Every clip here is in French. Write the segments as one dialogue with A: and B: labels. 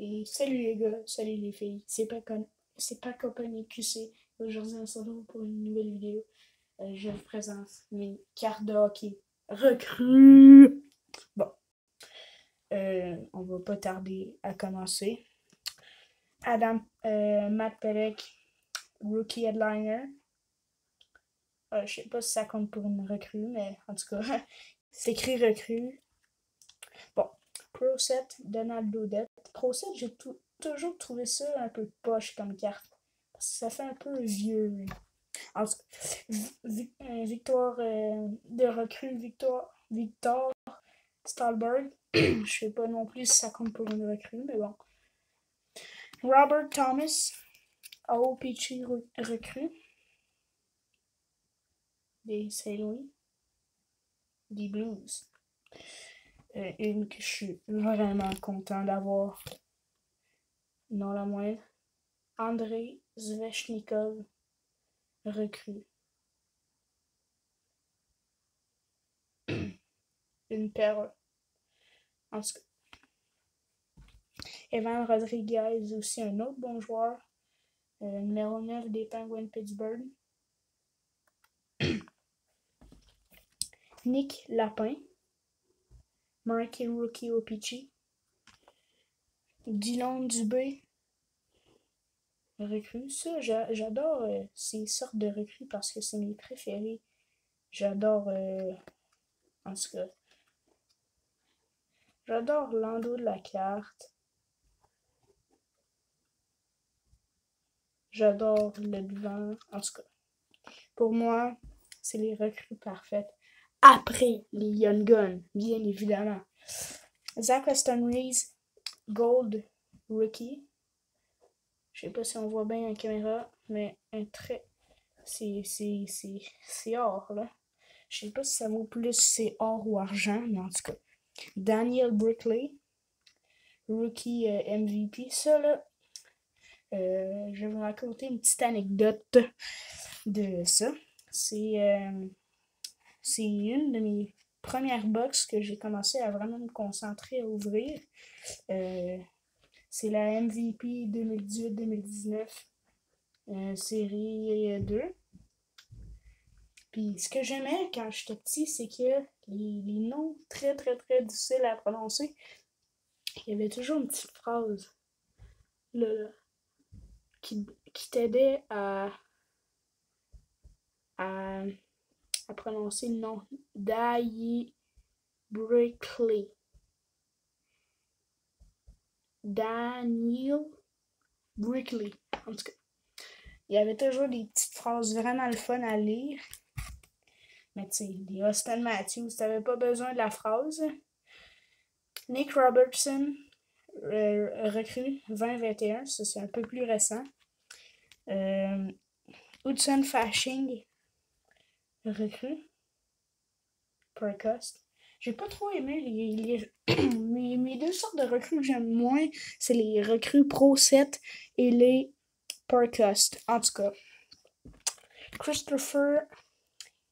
A: Et salut les gars, salut les filles, c'est pas Compagnie QC. Aujourd'hui on se retrouve pour une nouvelle vidéo. Je vous présente mes cartes de hockey recrues. Bon, on va pas tarder à commencer. Matt Pelech, Rookie Headliner. Je sais pas si ça compte pour une recrue, mais en tout cas, c'est écrit recrue. Bon, Pro Set, Donald Dodette. Pro Set, j'ai toujours trouvé ça un peu poche comme carte. Parce que ça fait un peu vieux. En tout cas, victoire de recrue, Victor Stahlberg. Je sais pas non plus si ça compte pour une recrue, mais bon. Robert Thomas, AOPG recrue. Des Saint-Louis. Des Blues. Une que je suis vraiment content d'avoir. Non la moindre. Andrei Zvechnikov, recrue. Une perle. En tout cas. Evan Rodriguez, aussi un autre bon joueur. Numéro 9 des Penguins de Pittsburgh. Nick Lapin. Marqué Rookie Opichi. Dylan Dubé. Recrue. Ça, j'adore ces sortes de recrues parce que c'est mes préférés. J'adore, en tout cas, j'adore l'endos de la carte. J'adore le devant. En tout cas, pour moi, c'est les recrues parfaites. Après les Young Guns, bien évidemment. Zach Aston Reese, Gold Rookie. Je sais pas si on voit bien en caméra, mais un trait. C'est or, là. Je sais pas si ça vaut plus c'est or ou argent, mais en tout cas. Daniel Brickley, Rookie MVP. Ça, là, je vais vous raconter une petite anecdote de ça. C'est une de mes premières box que j'ai commencé à vraiment me concentrer à ouvrir. C'est la MVP 2018-2019, série 2. Puis ce que j'aimais quand j'étais petit, c'est que les noms très très très difficiles à prononcer, il y avait toujours une petite phrase là, qui t'aidait à, à prononcer le nom. Daniel Brickley. Daniel Brickley. En tout cas, il y avait toujours des petites phrases vraiment le fun à lire. Mais tu sais, des Austin Matthews, t'avais pas besoin de la phrase. Nick Robertson, recrue 2021, ça c'est un peu plus récent. Hudson Fasching, recrue, Percost. J'ai pas trop aimé mes deux sortes de recrues que j'aime moins, c'est les recrues Pro 7 et les Percost. En tout cas, Christopher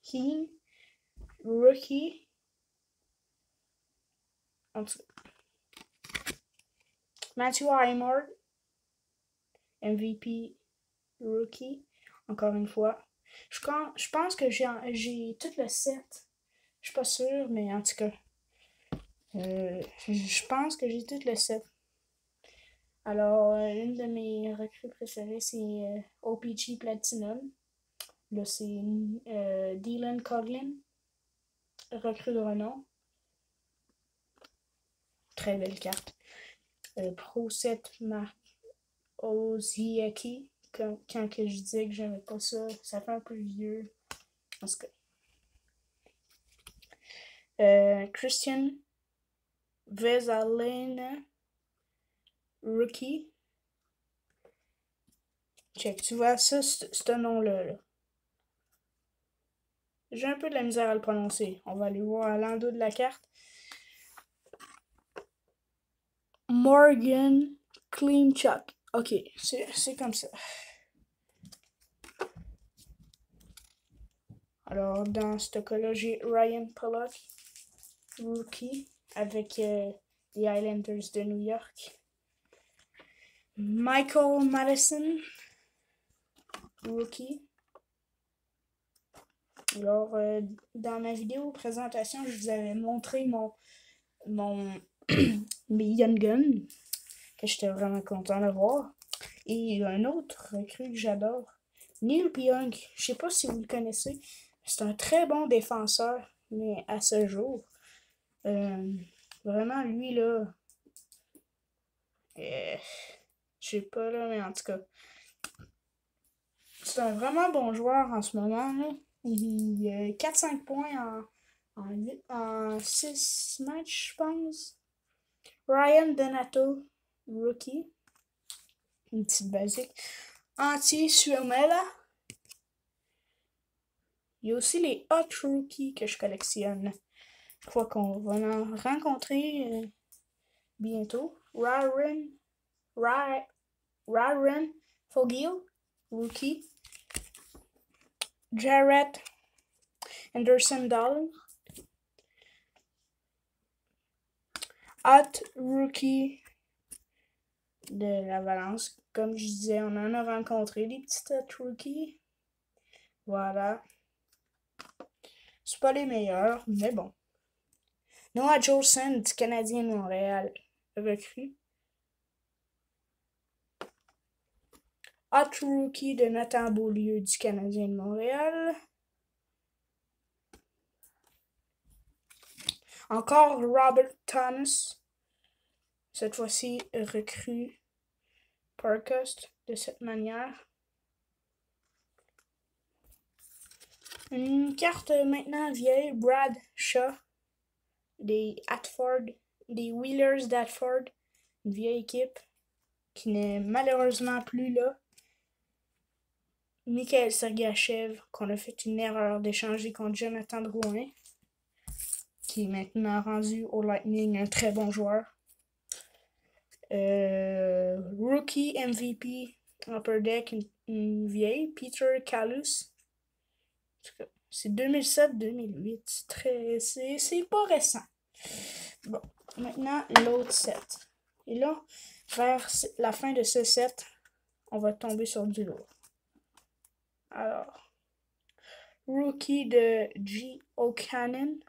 A: King, rookie. En tout cas, Matthew Highmore, MVP rookie. Encore une fois. Je pense que j'ai tout le set. Je suis pas sûre, mais en tout cas. Je pense que j'ai tout le set. Alors, une de mes recrues préférées, c'est OPG Platinum. Là, c'est Dylan Coughlin, recrue de renom. Très belle carte. Pro 7 Mark Ozieki. Quand que je disais que j'aimais pas ça, ça fait un peu vieux. En tout cas. Christian Vesalena, rookie. Check, tu vois ça, ce nom-là. Là. J'ai un peu de la misère à le prononcer. On va aller voir à l'endos de la carte. Morgan Klimchuk. Ok, c'est comme ça. Alors, dans ce cas-là, j'ai Ryan Pollock, rookie, avec les Islanders de New York. Michael Madison, rookie. Alors, dans ma vidéo présentation, je vous avais montré mes Young Guns, que j'étais vraiment content de voir. Et il y a un autre recrue que j'adore, Neil Pionk. Je sais pas si vous le connaissez, c'est un très bon défenseur, mais à ce jour, vraiment, lui, là, je sais pas, là, mais en tout cas, c'est un vraiment bon joueur en ce moment, là. Il a 4-5 points en 6 matchs, je pense. Ryan Donato, rookie. Une petite basique. Anti-Suomela. Il y a aussi les Hot Rookies que je collectionne. Je crois qu'on va en rencontrer bientôt. Raren Fogil, rookie. Jarrett Anderson-Doll. Hot Rookie de la Valence. Comme je disais, on en a rencontré des petits Hot Rookies. Voilà. C'est pas les meilleurs, mais bon. Noah Jolson du Canadien de Montréal, recrue. Hot Rookie de Nathan Beaulieu du Canadien de Montréal. Encore Robert Thomas. Cette fois-ci, recrue Parkhurst de cette manière. Une carte maintenant vieille, Brad Shaw des Wheelers d'Hatford, une vieille équipe qui n'est malheureusement plus là. Mikhail Sergachev, qu'on a fait une erreur d'échanger contre Jonathan Drouin, qui est maintenant rendu au Lightning, un très bon joueur. Rookie MVP Upper Deck, une vieille, Peter Kalus. C'est 2007-2008. C'est pas récent. Bon, maintenant l'autre set. Et là, vers la fin de ce set, on va tomber sur du lourd. Alors, rookie de G. O'Cannon.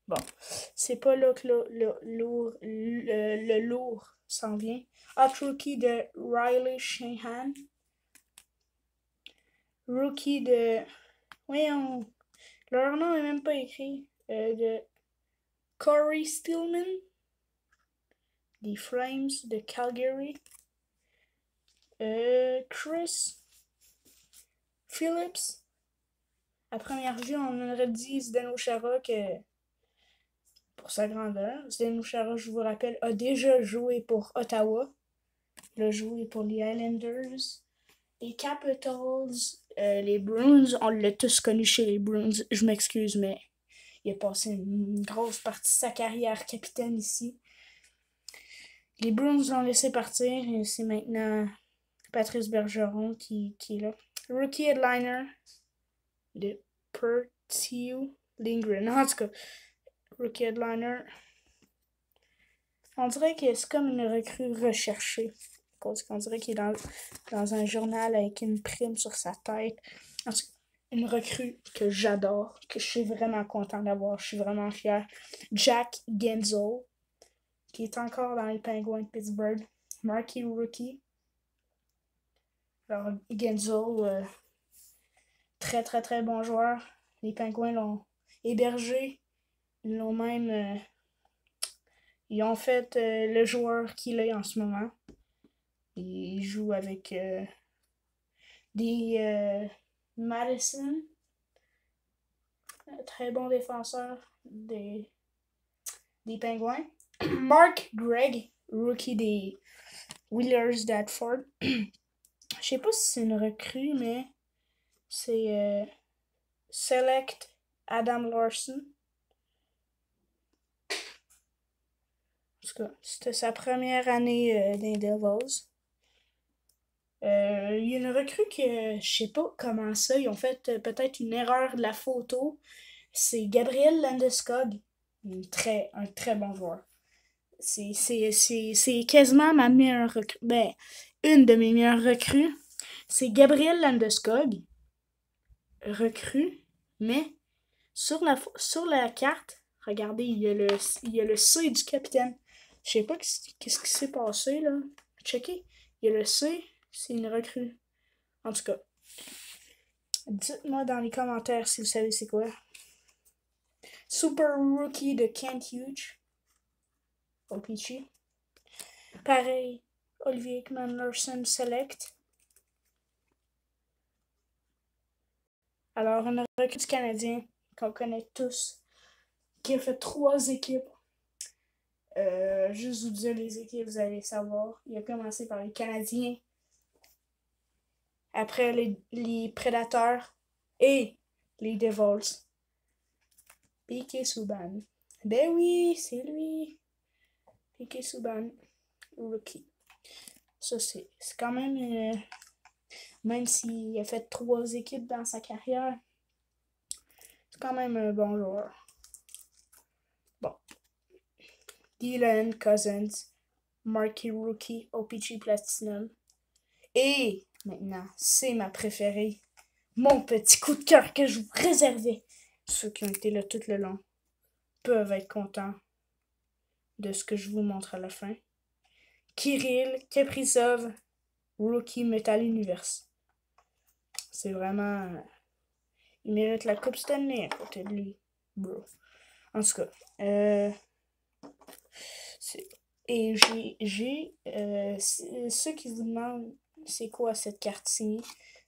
A: Bon, c'est pas là que le lourd s'en vient. Hot rookie de Riley Sheahan. Rookie de... Voyons, leur nom est même pas écrit. De Corey Stillman. Des Flames de Calgary. Chris Phillips. À première vue, on aurait dit Zdeno Chara que pour sa grandeur. Zdeno Chara, je vous rappelle, a déjà joué pour Ottawa. Il a joué pour les Islanders, les Capitals, les Bruins. On l'a tous connu chez les Bruins. Je m'excuse, mais il a passé une grosse partie de sa carrière capitaine ici. Les Bruins l'ont laissé partir et c'est maintenant Patrice Bergeron qui est là. Rookie headliner de Pertiu Lindgren. En tout cas, rookie headliner. On dirait que c'est comme une recrue recherchée. Parce qu'on dirait qu'il est dans un journal avec une prime sur sa tête. En tout cas, une recrue que j'adore, que je suis vraiment content d'avoir. Je suis vraiment fier. Jack Genzel, qui est encore dans les Penguins de Pittsburgh. Marquee rookie. Alors, Genzel, très très très bon joueur. Les Penguins l'ont hébergé. Ils l'ont même... ils ont fait le joueur qu'il est en ce moment. Il joue avec des Madison, très bon défenseur des Penguins. Mark Gregg, rookie des Wheelers d'Hatford. Je sais pas si c'est une recrue, mais c'est Select Adam Larson. En tout cas, c'était sa première année des Devils. Il y a une recrue que je sais pas comment ça. Ils ont fait peut-être une erreur de la photo. C'est Gabriel Landeskog. Un très bon joueur. C'est quasiment ma meilleure recrue. Ben, une de mes meilleures recrues. C'est Gabriel Landeskog. Recrue. Mais sur la carte, regardez, il y a le C du capitaine. Je sais pas qu'est-ce qui s'est passé là. Checkez. Il y a le C, c'est une recrue. En tout cas, dites-moi dans les commentaires si vous savez c'est quoi. Super Rookie de Kent Hughes. OPG. Pareil, Olivier Ekman-Larsson Select. Alors, une recrue du Canadien qu'on connaît tous, qui a fait 3 équipes. Juste vous dire les équipes, vous allez savoir. Il a commencé par les Canadiens, après les Prédateurs et les Devils. P.K. Subban. Ben oui, c'est lui. P.K. Subban, rookie. Ça, c'est quand même... même s'il a fait 3 équipes dans sa carrière, c'est quand même un bon joueur. Bon. Dylan Cousins, Marquee Rookie, OPG Platinum. Et maintenant, c'est ma préférée. Mon petit coup de cœur que je vous réservais. Ceux qui ont été là tout le long peuvent être contents de ce que je vous montre à la fin. Kirill Kaprizov, Rookie Metal Universe. C'est vraiment... il mérite la Coupe Stanley à côté de lui, bro. En tout cas, et j'ai ceux qui vous demandent c'est quoi cette carte signée,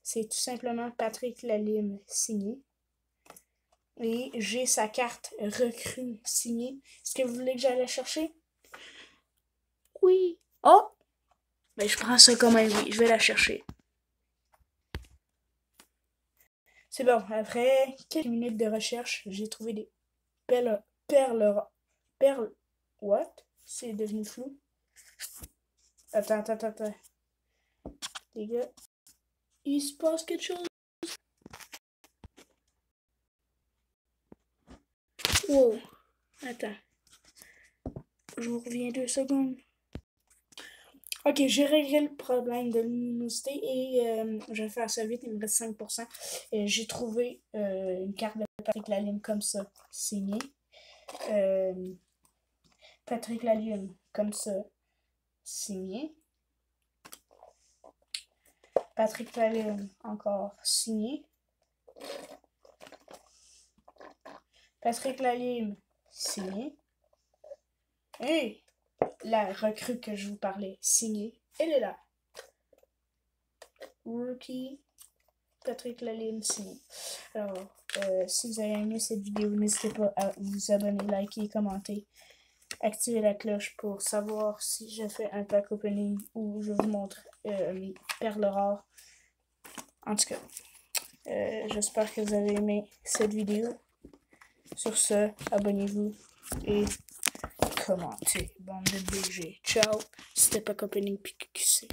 A: c'est tout simplement Patrick Lalime signé. Et j'ai sa carte recrue signée. Est-ce que vous voulez que j'aille la chercher? Oui. Oh! Ben, je prends ça comme un oui. Je vais la chercher. C'est bon. Après quelques minutes de recherche, j'ai trouvé des perles. What? C'est devenu flou. Attends. Les gars, il se passe quelque chose. Wow. Attends. Je vous reviens 2 secondes. Ok, j'ai réglé le problème de luminosité et je vais faire ça vite, il me reste 5%. J'ai trouvé une carte de Patrick Lalime comme ça, signée. Patrick Lalime comme ça, signé. Patrick Lalime encore signé. Patrick Lalime signé. Et la recrue que je vous parlais, signée, elle est là. Rookie, Patrick Lalime signé. Alors, si vous avez aimé cette vidéo, n'hésitez pas à vous abonner, liker, commenter. Activez la cloche pour savoir si je fais un pack opening ou je vous montre mes perles rares. En tout cas, j'espère que vous avez aimé cette vidéo. Sur ce, abonnez-vous et commentez. Bande de BG. Ciao. C'était pack opening PQC.